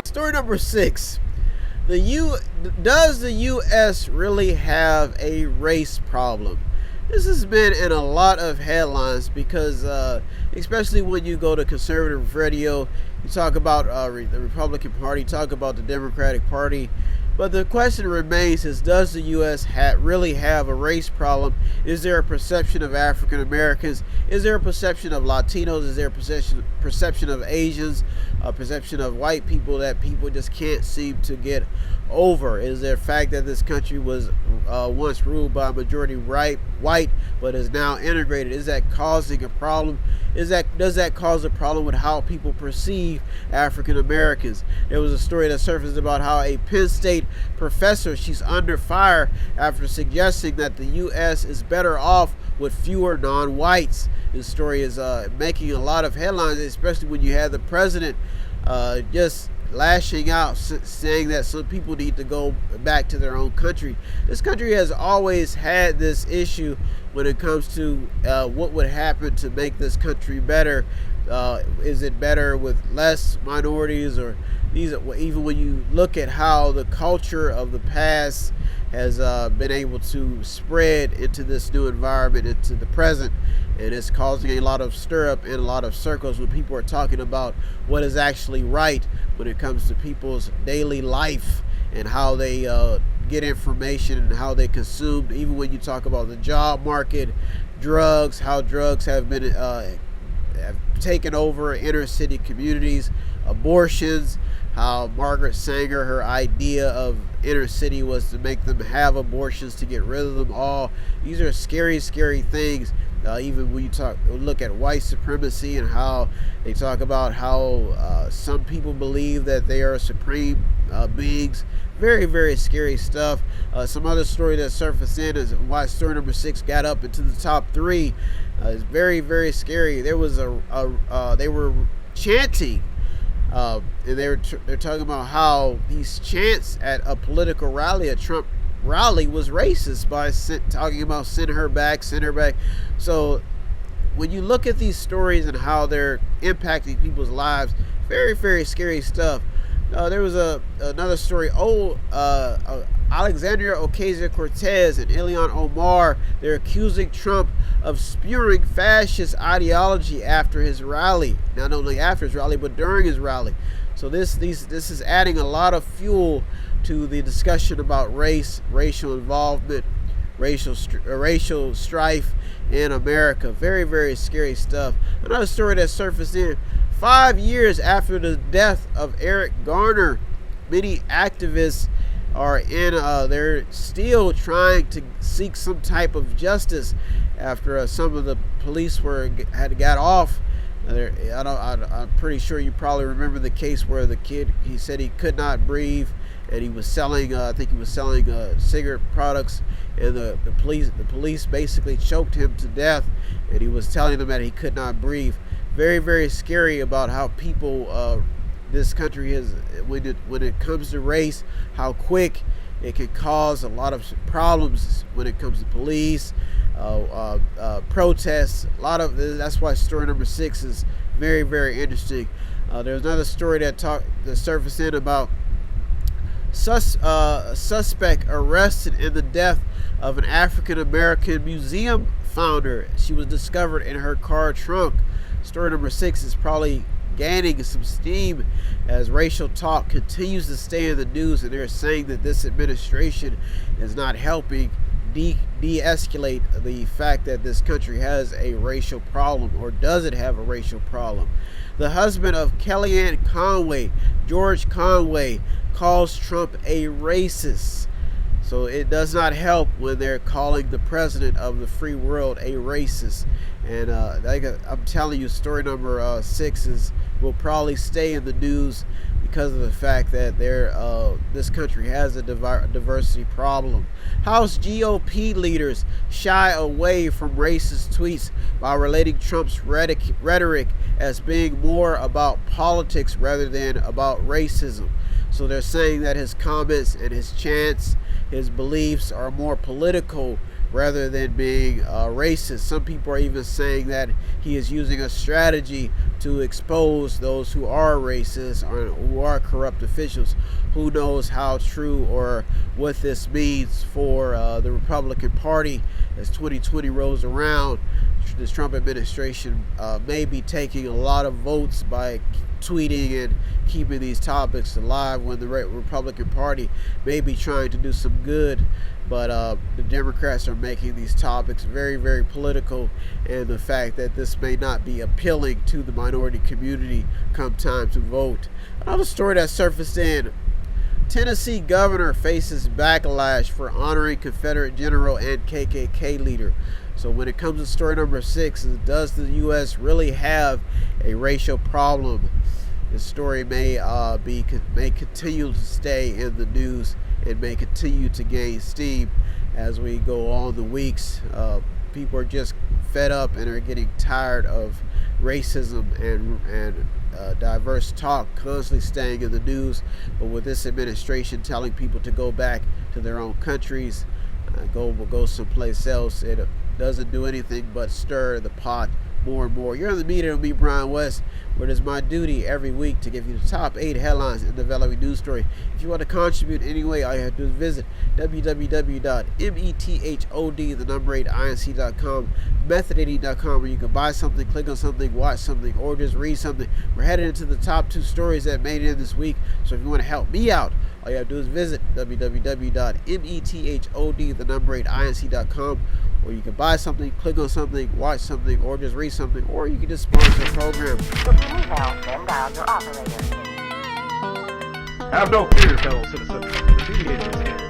Story number 6. Does the U.S. really have a race problem? This has been in a lot of headlines because, especially when you go to conservative radio, you talk about the Republican Party, talk about the Democratic Party. But the question remains is, does the U.S. really have a race problem? Is there a perception of African Americans? Is there a perception of Latinos? Is there a perception of Asians? A perception of white people that people just can't seem to get over? Is there a fact that this country was once ruled by a majority white, but is now integrated? Is that causing a problem? Does that cause a problem with how people perceive African Americans? There was a story that surfaced about how a Penn State professor, she's under fire after suggesting that the U.S. is better off with fewer non-whites. This story is making a lot of headlines, especially when you have the president just lashing out, saying that some people need to go back to their own country. This country has always had this issue when it comes to what would happen to make this country better. Is it better with less minorities, or even when you look at how the culture of the past has been able to spread into this new environment, into the present, and it's causing a lot of stir up in a lot of circles when people are talking about what is actually right when it comes to people's daily life and how they get information and how they consume. Even when you talk about the job market, drugs, how drugs have been have taken over inner city communities, abortions, how Margaret Sanger, her idea of inner city was to make them have abortions to get rid of them all. These are scary, scary things. Even when you look at white supremacy and how they talk about how some people believe that they are supreme beings. Very, very scary stuff. Some other story that surfaced in is why story number 6 got up into the top 3. It's very, very scary. There was they were chanting, and they're talking about how these chants at a political rally, a Trump rally, was racist by talking about send her back. So when you look at these stories and how they're impacting people's lives, very, very scary stuff. There was another story. Alexandria Ocasio-Cortez and Ilhan Omar, they're accusing Trump of spewing fascist ideology after his rally. Not only after his rally, but during his rally. So this is adding a lot of fuel to the discussion about race, racial involvement, racial strife in America. Very, very scary stuff. Another story that surfaced in 5 years after the death of Eric Garner, many activists are they're still trying to seek some type of justice after some of the police had got off. I'm pretty sure you probably remember the case where the kid, he said he could not breathe, and he was selling cigarette products, and the police basically choked him to death, and he was telling them that he could not breathe. Very, very scary about how people this country is, when it comes to race, how quick it can cause a lot of problems when it comes to police, protests. That's why story number 6 is very, very interesting. There's another story that surfaced in about suspect arrested in the death of an African American museum founder. She was discovered in her car trunk. Story number 6 is probably gaining some steam as racial talk continues to stay in the news, and they're saying that this administration is not helping de-escalate the fact that this country has a racial problem, or does it have a racial problem. The husband of Kellyanne Conway, George Conway, calls Trump a racist. So it does not help when they're calling the president of the free world a racist. And I'm telling you, story number 6 will probably stay in the news because of the fact that this country has a diversity problem. House GOP leaders shy away from racist tweets by relating Trump's rhetoric as being more about politics rather than about racism. So they're saying that his comments and his chants, his beliefs are more political rather than being racist. Some people are even saying that he is using a strategy to expose those who are racist or who are corrupt officials. Who knows how true or what this means for the Republican Party as 2020 rolls around. This Trump administration may be taking a lot of votes by tweeting and keeping these topics alive, when the Republican Party may be trying to do some good, but the Democrats are making these topics very, very political, and the fact that this may not be appealing to the minority community come time to vote. Another story that surfaced in: Tennessee governor faces backlash for honoring Confederate general and KKK leader. So when it comes to story number 6, does the U.S. really have a racial problem? This story may continue to stay in the news and may continue to gain steam as we go on the weeks. People are just fed up and are getting tired of racism and diverse talk constantly staying in the news. But with this administration telling people to go back to their own countries, go someplace else, it doesn't do anything but stir the pot more and more. You're on the Mediator with me, Brian West, where it is my duty every week to give you the top 8 headlines in the developing news story. If you want to contribute anyway, all you have to do is visit www.method8inc.com, method8in.com, where you can buy something, click on something, watch something, or just read something. We're headed into the top 2 stories that made it in this week, so if you want to help me out, all you have to do is visit www.method8inc.com, or you can buy something, click on something, watch something, or just read something, or you can just sponsor the program. If you need help, then dial your operator. Have no fear, fellow citizens. The Mediator is here.